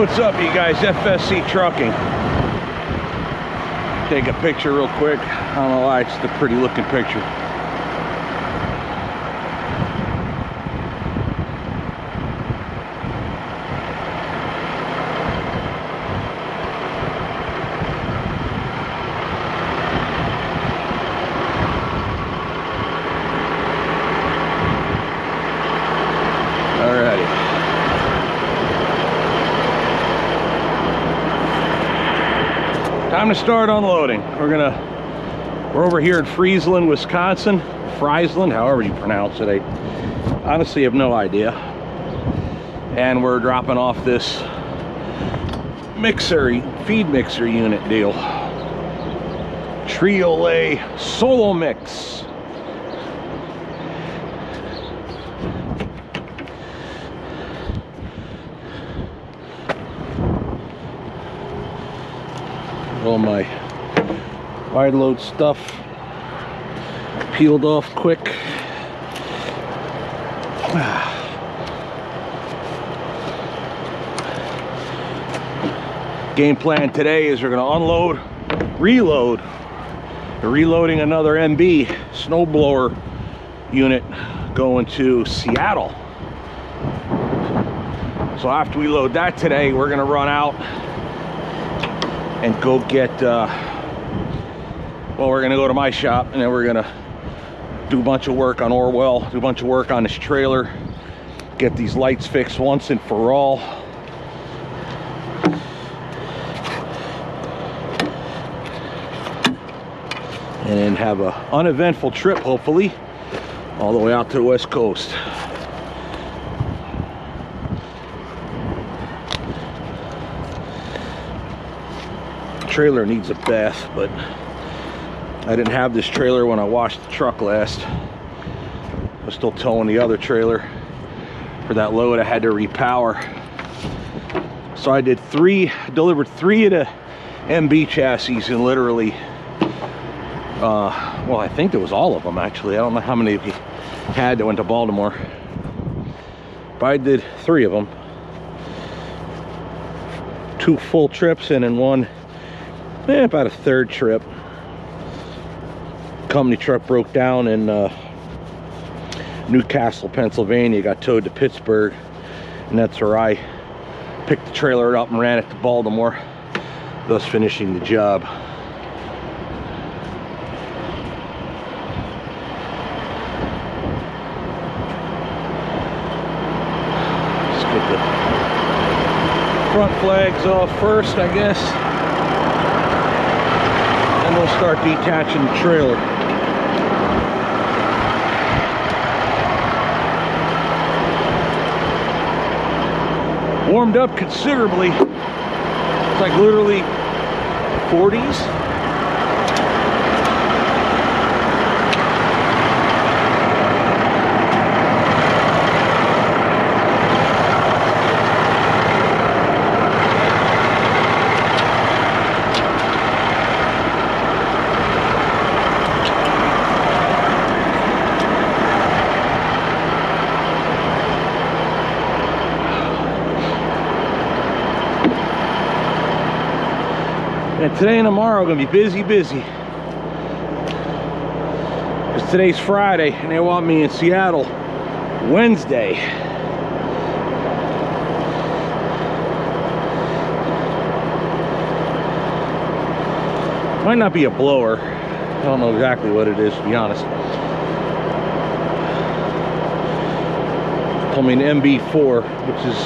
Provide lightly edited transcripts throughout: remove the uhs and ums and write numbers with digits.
What's up, you guys? FSC Trucking. Take a picture real quick. I don't know why, it's just a pretty looking picture. Time to start unloading. We're over here in Friesland, Wisconsin. Friesland, however you pronounce it. I honestly have no idea. And we're dropping off this feed mixer unit deal. Triolet Solomix. All my wide load stuff peeled off quick. Game plan today is we're going to unload, reload. We're reloading another MB SnowBlower unit going to Seattle. So after we load that today, we're going to run out and go get, well, we're gonna go to my shop and then we're gonna do a bunch of work on Orwell, do a bunch of work on this trailer, get these lights fixed once and for all. And then have an uneventful trip, hopefully, all the way out to the West Coast. Trailer needs a bath, but I didn't have this trailer when I washed the truck last. I was still towing the other trailer for that load. I had to repower, so I delivered three of the MB chassis, and literally well, I think it was all of them actually. I don't know how many of you had that went to Baltimore, but I did 3 of them, 2 full trips and then one about a 3rd trip. Company truck broke down in Newcastle, Pennsylvania, got towed to Pittsburgh, and that's where I picked the trailer up and ran it to Baltimore, thus finishing the job. Let's get the front flags off first, I guess. And we'll start detaching the trailer. Warmed up considerably. It's like literally 40s. And today and tomorrow are going to be busy. Because today's Friday and they want me in Seattle Wednesday. Might not be a blower. I don't know exactly what it is, to be honest. Told me an MB4, which is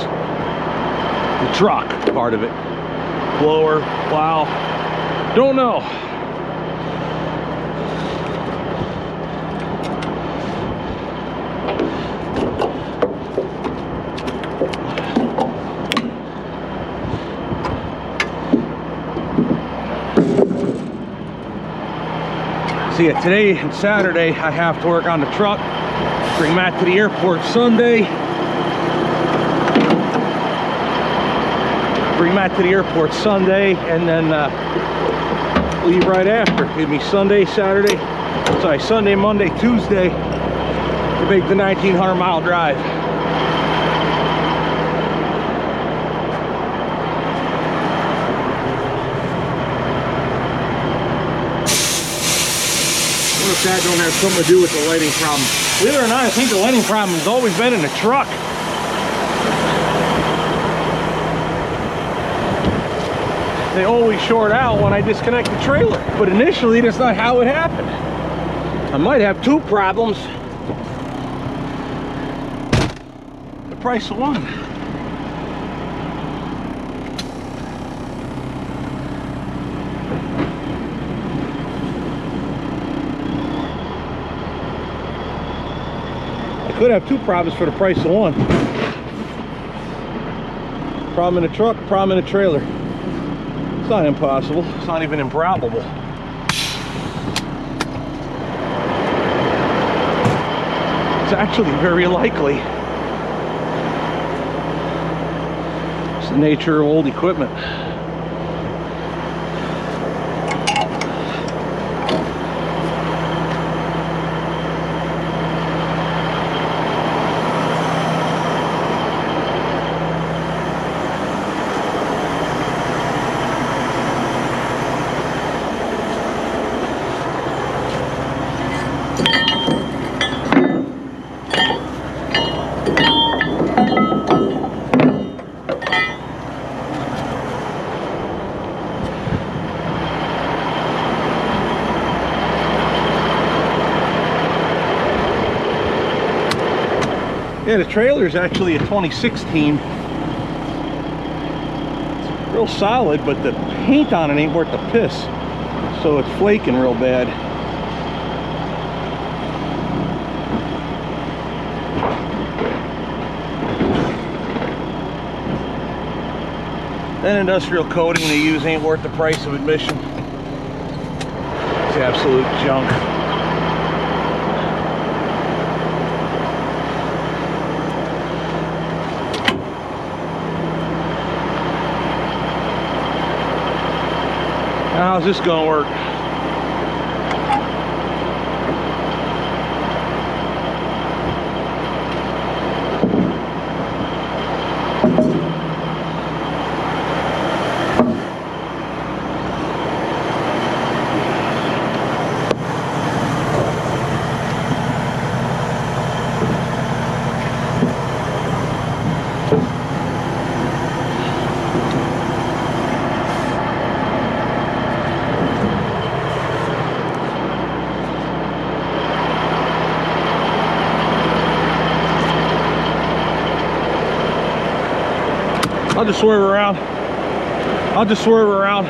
the truck part of it. Blower, plow, don't know. See, today and Saturday I have to work on the truck, bring Matt to the airport Sunday. And then leave right after. Give me Sunday, Monday, Tuesday to make the 1,900-mile drive. if that don't have something to do with the lighting problem. Believe it or not, I think the lighting problem has always been in the truck. They always short out when I disconnect the trailer. But initially, that's not how it happened. I might have two problems. The price of one. I could have two problems for the price of one. Problem in the truck, problem in the trailer. It's not impossible. It's not even improbable. It's actually very likely. It's the nature of old equipment. Yeah, the trailer is actually a 2016. It's real solid, but the paint on it ain't worth the piss. So it's flaking real bad. That industrial coating they use ain't worth the price of admission. It's absolute junk. How's this gonna work? I'll just swerve around. I'll just swerve around.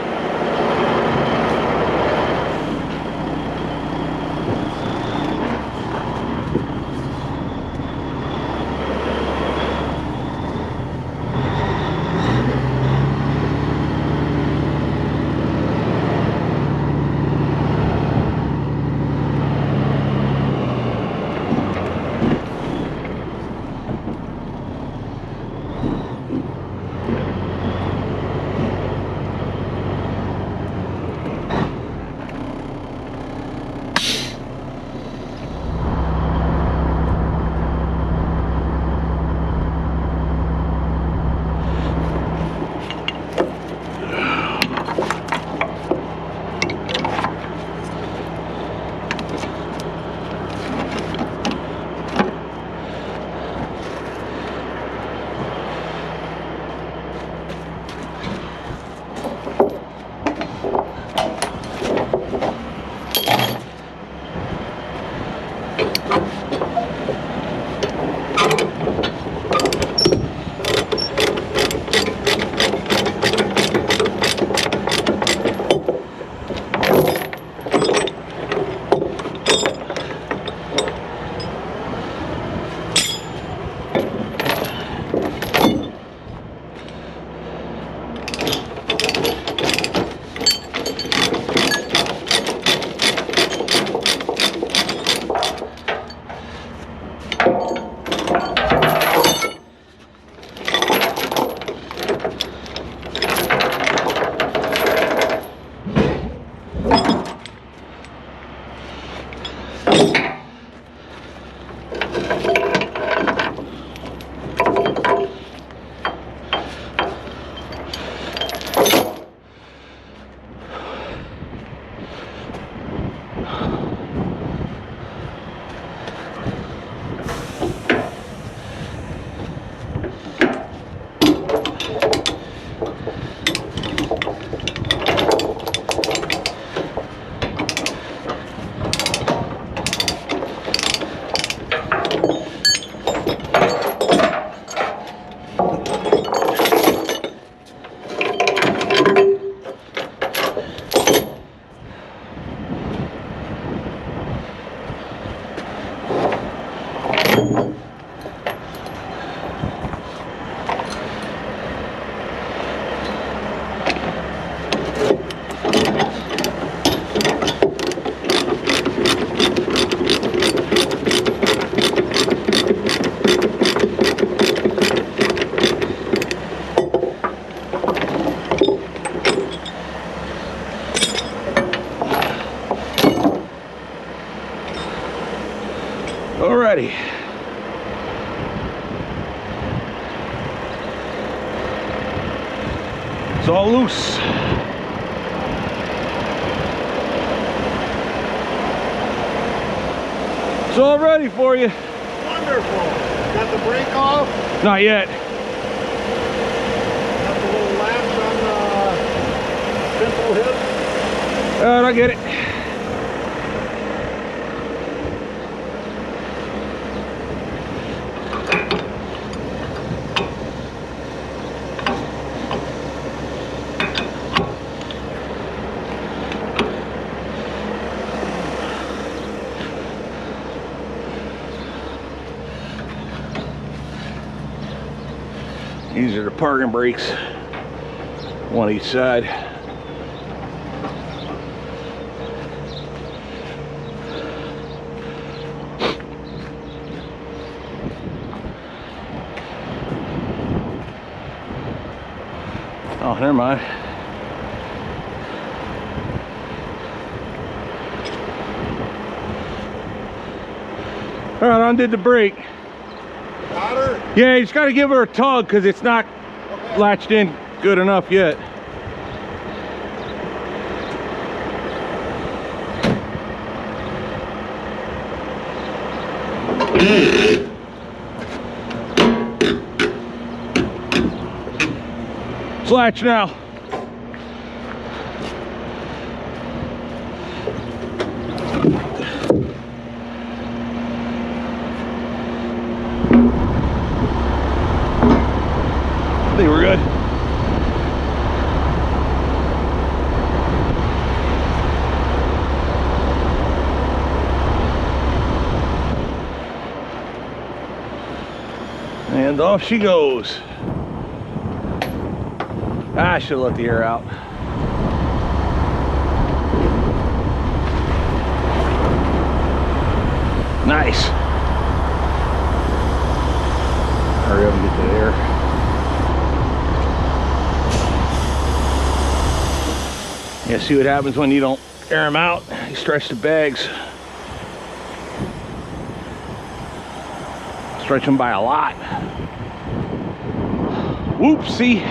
Alrighty. It's all loose. It's all ready for you. Wonderful. Got the brake off? Not yet. Got the little latch on the simple hip? I get it. These are the parking brakes, one each side. Oh, never mind. All right, undid the brake. Got her? Yeah, you just got to give her a tug because it's not latched in good enough yet. It's latched now. I think we're good. And off she goes. I should have let the air out. Nice. Hurry up and get the air. Yeah, see what happens when you don't air them out. You stretch the bags. Stretch them by a lot. Whoopsie.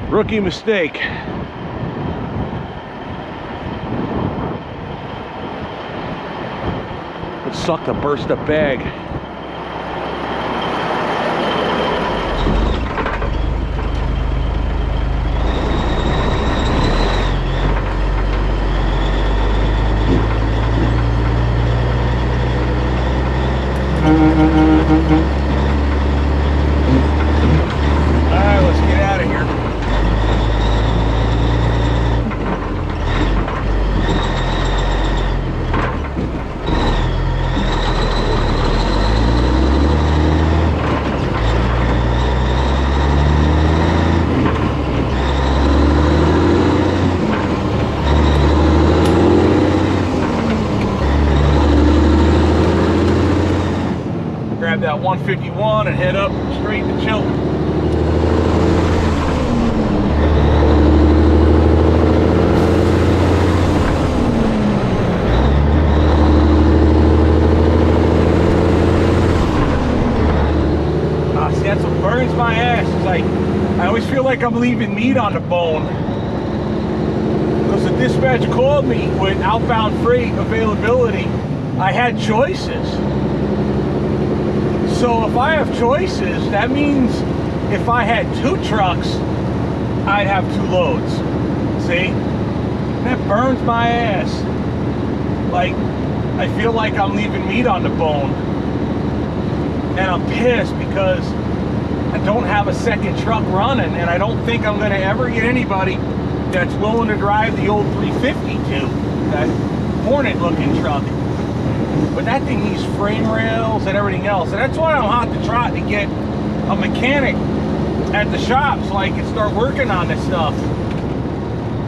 Rookie mistake. It sucked to burst a bag. Alright, let's get out of here. Grab that 151 and head up straight to Chilton. See, that's what burns my ass. It's like, I always feel like I'm leaving meat on the bone. Because the dispatch called me with outbound freight availability. I had choices. So if I have choices, that means if I had 2 trucks, I'd have 2 loads. See? That burns my ass. Like, I feel like I'm leaving meat on the bone. And I'm pissed because I don't have a second truck running, and I don't think I'm gonna ever get anybody that's willing to drive the old 350 to that Hornet looking truck. But that thing needs frame rails and everything else. And that's why I'm hot to trot to get a mechanic at the shop so I can start working on this stuff.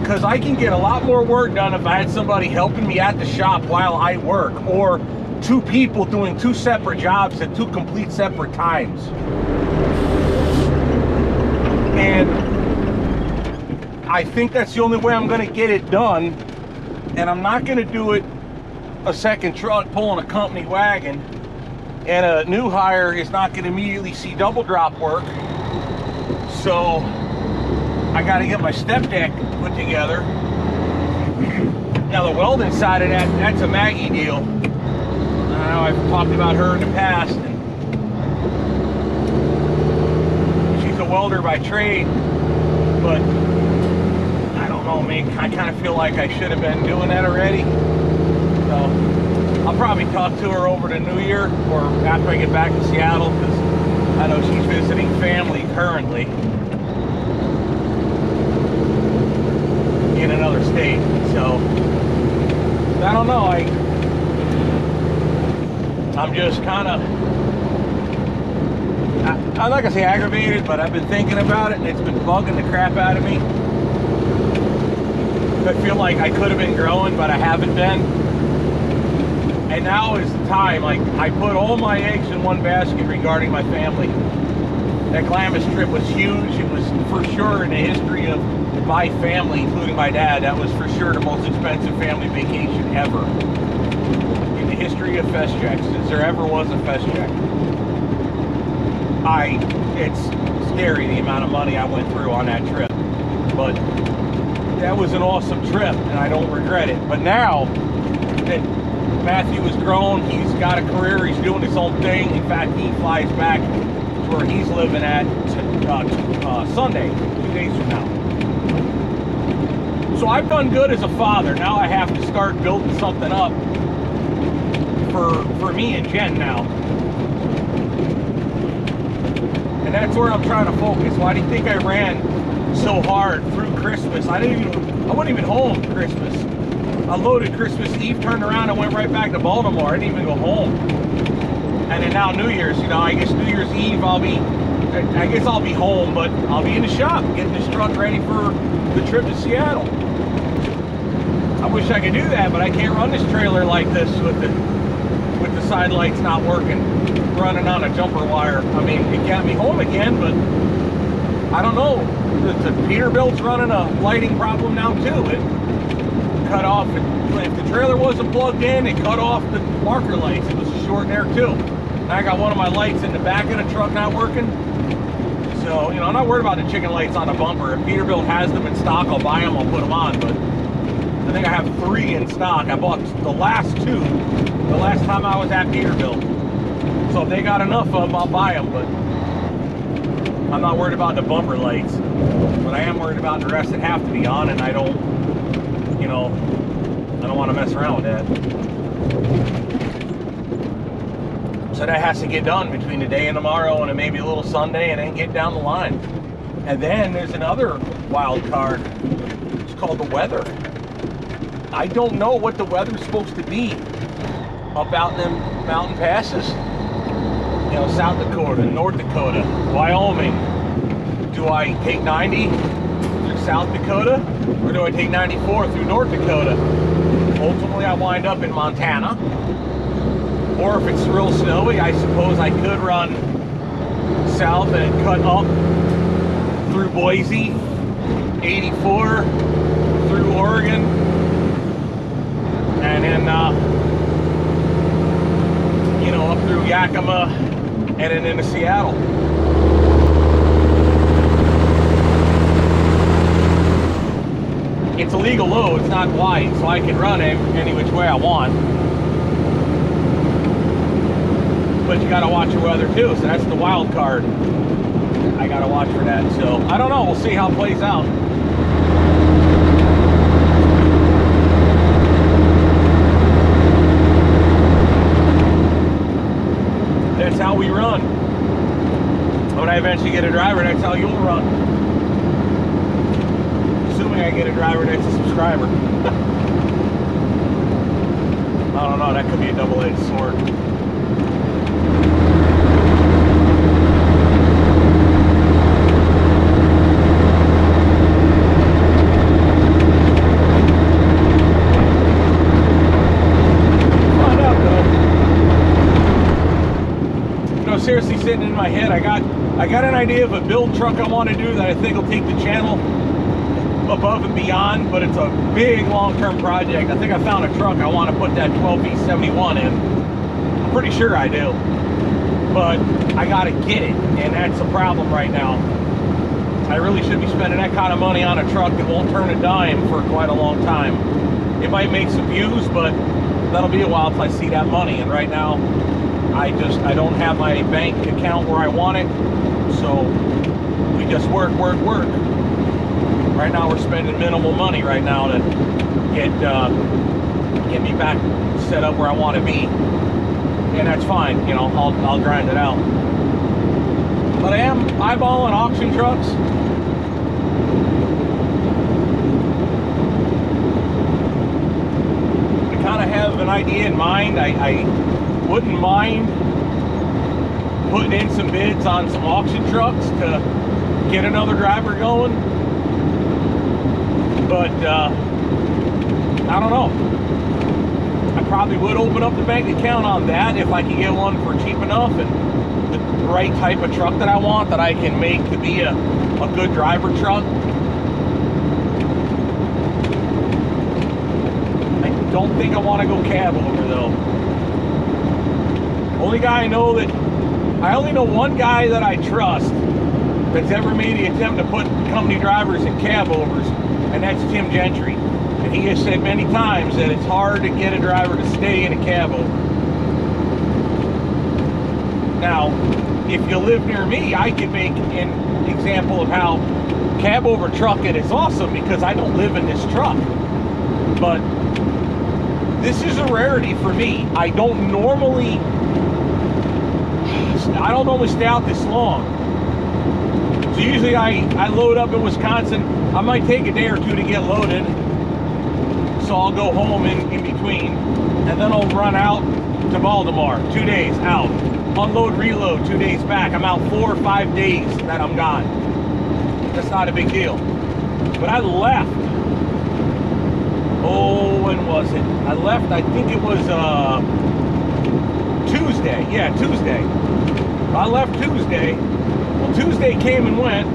Because I can get a lot more work done if I had somebody helping me at the shop while I work, or two people doing two separate jobs at two complete separate times. And I think that's the only way I'm going to get it done. And I'm not going to do it a second truck pulling a company wagon, and a new hire is not going to immediately see double drop work. So I got to get my step deck put together. Now the welding side of that, that's a Maggie deal. I know I've talked about her in the past, and she's a welder by trade, but I don't know, man, I kind of feel like I should have been doing that already. So I'll probably talk to her over the New Year or after I get back to Seattle, because I know she's visiting family currently in another state. So I don't know, I'm just kind of, I'm not gonna say aggravated, but I've been thinking about it and it's been bugging the crap out of me. I feel like I could have been growing, but I haven't been. And now is the time. Like, I put all my eggs in one basket regarding my family. That Glamis trip was huge. It was for sure in the history of my family, including my dad, that was for sure the most expensive family vacation ever. In the history of FSCheck, since there ever was a FSCheck. It's scary the amount of money I went through on that trip. But that was an awesome trip, and I don't regret it. But now that Matthew has grown, he's got a career, he's doing his own thing. In fact, he flies back to where he's living at Sunday, 2 days from now. So I've done good as a father. Now I have to start building something up for me and Jen now. And that's where I'm trying to focus. Why do you think I ran so hard through Christmas? I wasn't even home Christmas. I loaded Christmas Eve, turned around and went right back to Baltimore. I didn't even go home. And then now New Year's, you know, I guess New Year's Eve I'll be home, but I'll be in the shop getting this truck ready for the trip to Seattle. I wish I could do that, but I can't run this trailer like this with the side lights not working, running on a jumper wire. I mean, it got me home again, but I don't know. The Peterbilt's running a lighting problem now too. It cut off, if the trailer wasn't plugged in, it cut off the marker lights. It was short there too. And I got one of my lights in the back of the truck not working. So, you know, I'm not worried about the chicken lights on the bumper. If Peterbilt has them in stock, I'll buy them, I'll put them on. But I think I have 3 in stock. I bought the last 2 the last time I was at Peterbilt. So if they got enough of them, I'll buy them. But I'm not worried about the bumper lights. But I am worried about the rest that have to be on, and I don't, you know, I don't want to mess around with that. So that has to get done between today and tomorrow, and then maybe a little Sunday, and then get down the line. And then there's another wild card. It's called the weather. I don't know what the weather's supposed to be up out in them mountain passes. You know, South Dakota, North Dakota, Wyoming. Do I take 90 through South Dakota, or do I take 94 through North Dakota? Ultimately, I wind up in Montana. Or if it's real snowy, I suppose I could run south and cut up through Boise, 84 through Oregon, and then you know, up through Yakima and then into Seattle. It's a legal load, it's not wide, so I can run it any which way I want. But you gotta watch your weather too, so that's the wild card. I gotta watch for that. So I don't know, we'll see how it plays out. That's how we run. When I eventually get a driver, that's how you'll run. Assuming I get a driver that's a subscriber. I don't know. know, that could be a double-edged sword. Find out though. You know, seriously, sitting in my head, I got an idea of a build truck I want to do that I think will take the channel above and beyond, but it's a big long-term project. I think I found a truck I want to put that 12B71 in. I'm pretty sure I do, but I gotta get it, and that's a problem right now. I really should be spending that kind of money on a truck that won't turn a dime for quite a long time. It might make some views, but that'll be a while till I see that money, and right now I don't have my bank account where I want it, so we just work. Right now we're spending minimal money right now to get me back set up where I want to be, and that's fine. You know, I'll grind it out. But I am eyeballing auction trucks. I kind of have an idea in mind. I wouldn't mind putting in some bids on some auction trucks to get another driver going. But I don't know. I probably would open up the bank account on that if I could get one for cheap enough and the right type of truck that I want, that I can make to be a good driver truck. I don't think I want to go Cabover though. Only guy I know that, I only know one guy that I trust that's ever made the attempt to put company drivers in Cabovers, and that's Tim Gentry. And he has said many times that it's hard to get a driver to stay in a Cabover. Now, if you live near me, I can make an example of how Cabover trucking is awesome, because I don't live in this truck. But this is a rarity for me. I don't normally stay out this long. So usually I load up in Wisconsin. I might take a day or two to get loaded, so I'll go home in between, and then I'll run out to Baltimore, 2 days out, unload, reload, 2 days back. I'm out 4 or 5 days that I'm gone. That's not a big deal. But I left, oh, when was it? I left, I think it was Tuesday. Yeah, Tuesday. I left Tuesday. Well, Tuesday came and went.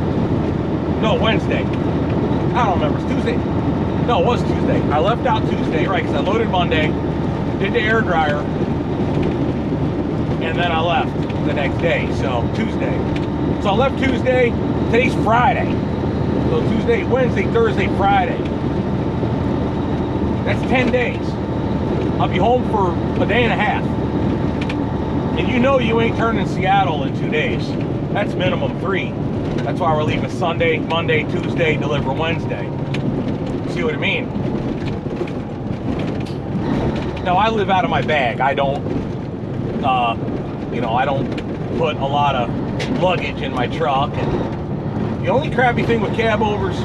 No, Wednesday. I don't remember. It's Tuesday. No, it was Tuesday. I left out Tuesday, right, because I loaded Monday, did the air dryer, and then I left the next day, so Tuesday. So I left Tuesday. Today's Friday. So Tuesday, Wednesday, Thursday, Friday. That's 10 days. I'll be home for a day and a half. And you know you ain't turning Seattle in 2 days. That's minimum 3. That's why we're leaving Sunday, Monday, Tuesday, deliver Wednesday. See what I mean? Now, I live out of my bag. I don't, you know, I don't put a lot of luggage in my truck. And the only crappy thing with Cabovers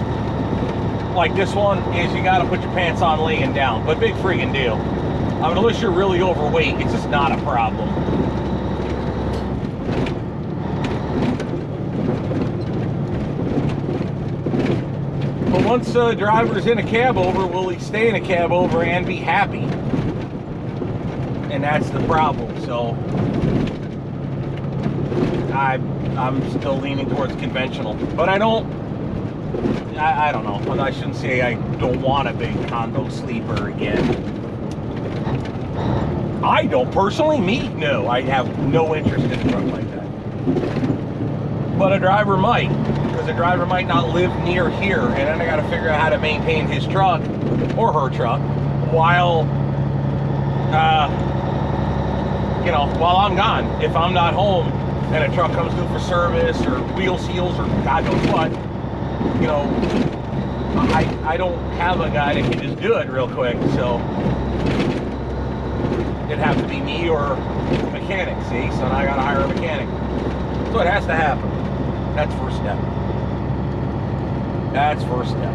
like this one is you got to put your pants on laying down. But big friggin' deal. I mean, unless you're really overweight, it's just not a problem. Once a driver's in a Cabover, will he stay in a Cabover and be happy? And that's the problem. So I'm still leaning towards conventional, but I don't know. I shouldn't say I don't want a big condo sleeper again. I don't personally. No, I have no interest in a truck like that. But a driver might. Because a driver might not live near here, and then I got to figure out how to maintain his truck or her truck while, you know, while I'm gone. If I'm not home and a truck comes through for service or wheel seals or God knows what, you know, I don't have a guy that can just do it real quick. So it'd have to be me or a mechanic. See, so now I got to hire a mechanic. So it has to happen. That's first step. That's first step.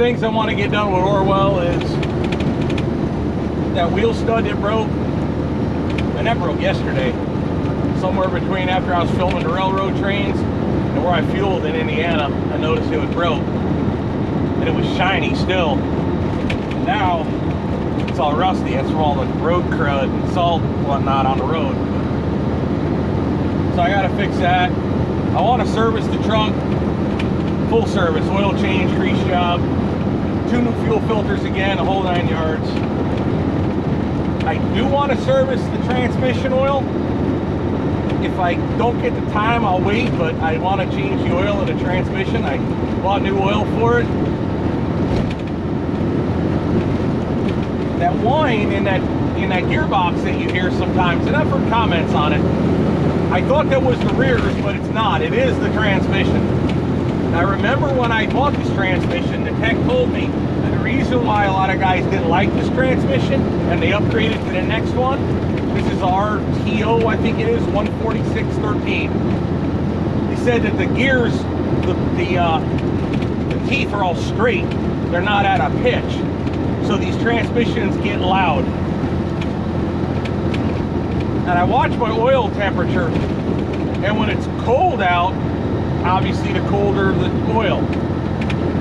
things I want to get done with Orwell is that wheel stud that broke, and that broke yesterday. Somewhere between after I was filming the railroad trains and where I fueled in Indiana, I noticed it was broke. And it was shiny still. Now, it's all rusty. That's from all the road crud and salt and whatnot on the road. So I gotta fix that. I want to service the trunk, full service, oil change, grease job, 2 new fuel filters again, the whole 9 yards. I do want to service the transmission oil. If I don't get the time, I'll wait, but I want to change the oil in the transmission. I bought new oil for it. That whine in that gearbox that you hear sometimes, and I've heard comments on it. I thought that was the rears, but it's not. It is the transmission. And I remember when I bought this transmission, the tech told me that the reason why a lot of guys didn't like this transmission and they upgraded to the next one, this is our TO, I think it is, 14613. They said that the gears, the teeth are all straight. They're not at a pitch. So these transmissions get loud. And I watch my oil temperature, and when it's cold out, obviously the colder the oil.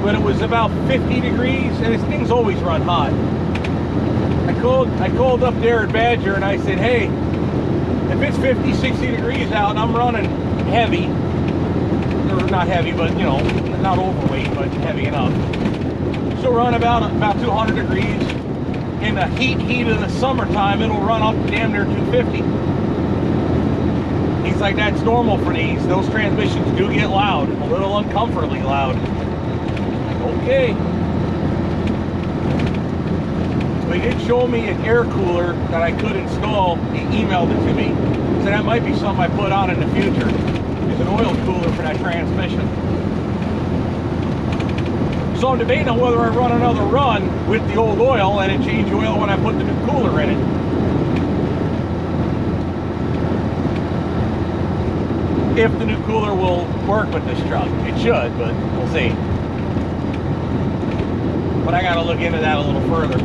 But it was about 50 degrees, and this thing's always run hot. I called up there at Badger and I said, hey, if it's 50, 60 degrees out and I'm running heavy, or not heavy, but you know, not overweight, but heavy enough. So run about 200 degrees. In the heat of the summertime, it'll run up damn near 250. He's like, that's normal for these. Those transmissions do get loud, a little uncomfortably loud. Okay. So he did show me an air cooler that I could install. He emailed it to me. So that might be something I put on in the future. Is an oil cooler for that transmission. So I'm debating on whether I run another run with the old oil and then change the oil when I put the new cooler in it. If the new cooler will work with this truck. It should, but we'll see. But I gotta look into that a little further.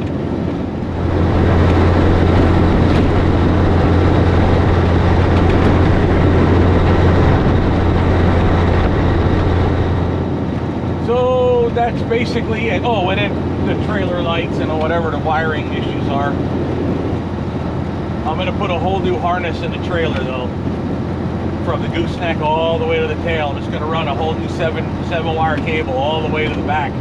So that's basically it. Oh, and then the trailer lights and whatever the wiring issues are. I'm gonna put a whole new harness in the trailer though. From the gooseneck all the way to the tail. I'm just gonna run a whole new 7 wire cable all the way to the back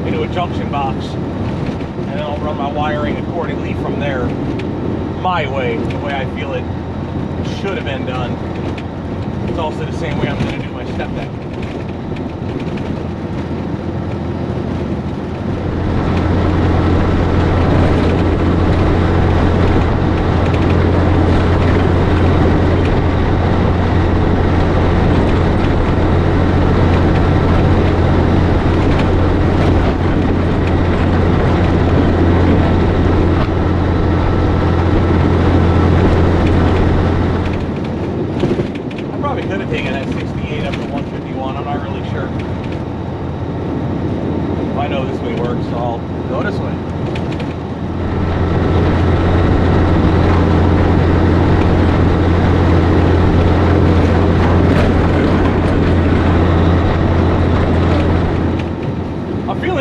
into a junction box. And then I'll run my wiring accordingly from there. My way, the way I feel it should have been done. It's also the same way I'm gonna do my step deck.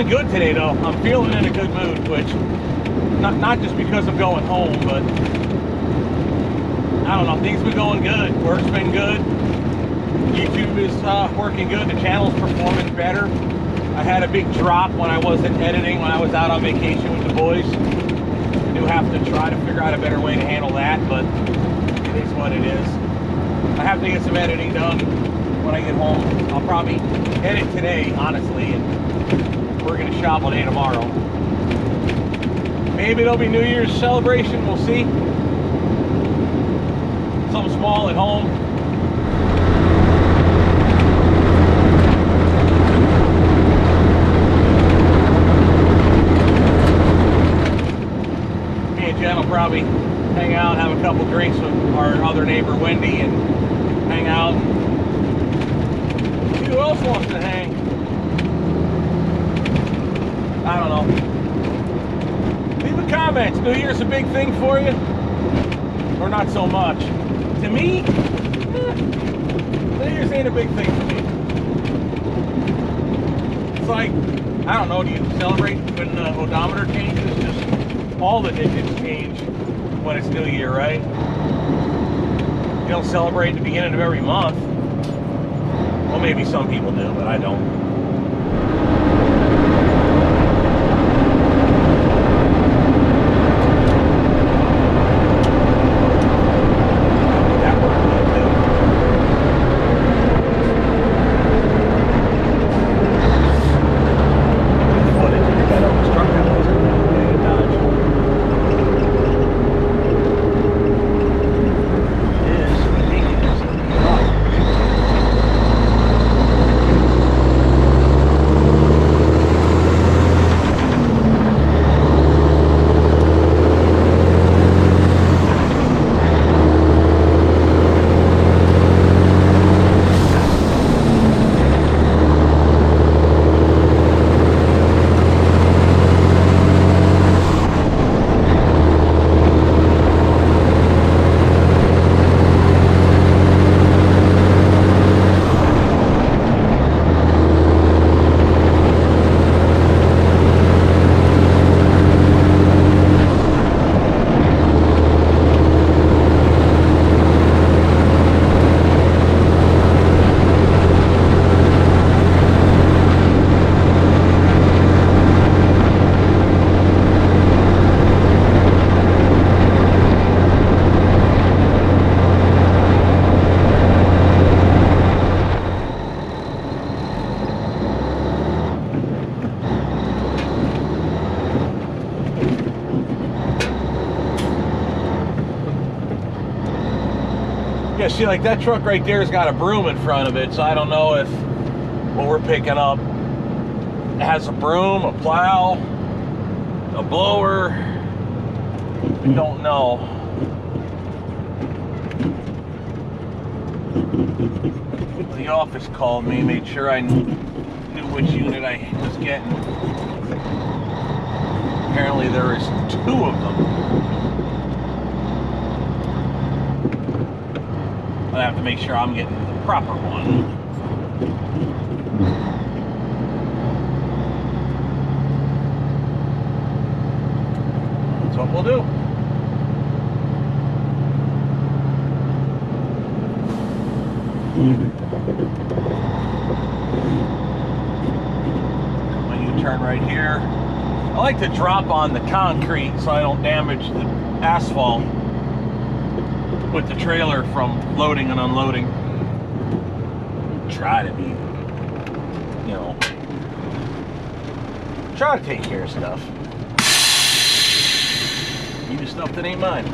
Good today though. I'm feeling in a good mood, which not just because I'm going home, but I don't know, things been going good. Work's been good. YouTube is working good. The channel's performing better. I had a big drop when I wasn't editing, when I was out on vacation with the boys. I do have to try to figure out a better way to handle that, but it is what it is. I have to get some editing done when I get home. I'll probably edit today, honestly, and we're going to shop all day tomorrow. Maybe it'll be New Year's celebration. We'll see. Something small at home. Me and Jen will probably hang out, have a couple drinks with our other neighbor Wendy, and hang out. See who else wants to hang. I don't know. Leave a comment. New Year's a big thing for you? Or not so much? To me, New Year's ain't a big thing for me. It's like, I don't know, do you celebrate when the odometer changes? Just all the digits change when it's New Year, right? You don't celebrate at the beginning of every month. Well, maybe some people do, but I don't. Yeah, see, like that truck right there has got a broom in front of it, so I don't know if what we're picking up has a broom, a plow, a blower. I don't know. The office called me, made sure I knew which unit I was getting. Apparently there is 2 of them. I have to make sure I'm getting the proper one. That's what we'll do. When you turn right here, I like to drop on the concrete so I don't damage the asphalt with the trailer from loading and unloading. Try to be, you know, try to take care of stuff. Even stuff that ain't mine.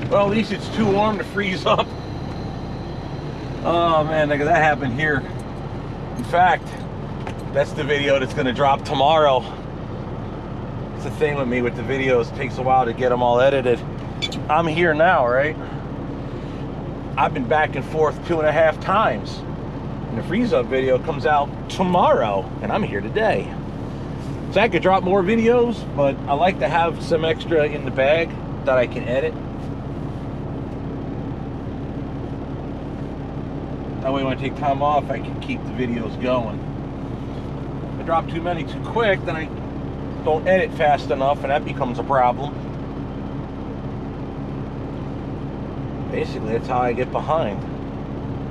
Well, at least it's too warm to freeze up. Oh man, look at that happen here. In fact, that's the video that's gonna drop tomorrow. It's the thing with me with the videos, it takes a while to get them all edited. I'm here now, right? I've been back and forth 2.5 times. And the freeze up video comes out tomorrow, and I'm here today. So I could drop more videos, but I like to have some extra in the bag that I can edit. That way when I take time off, I can keep the videos going. If I drop too many too quick, then I don't edit fast enough, and that becomes a problem. Basically, that's how I get behind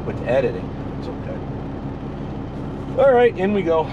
with editing. It's okay. All right, in we go.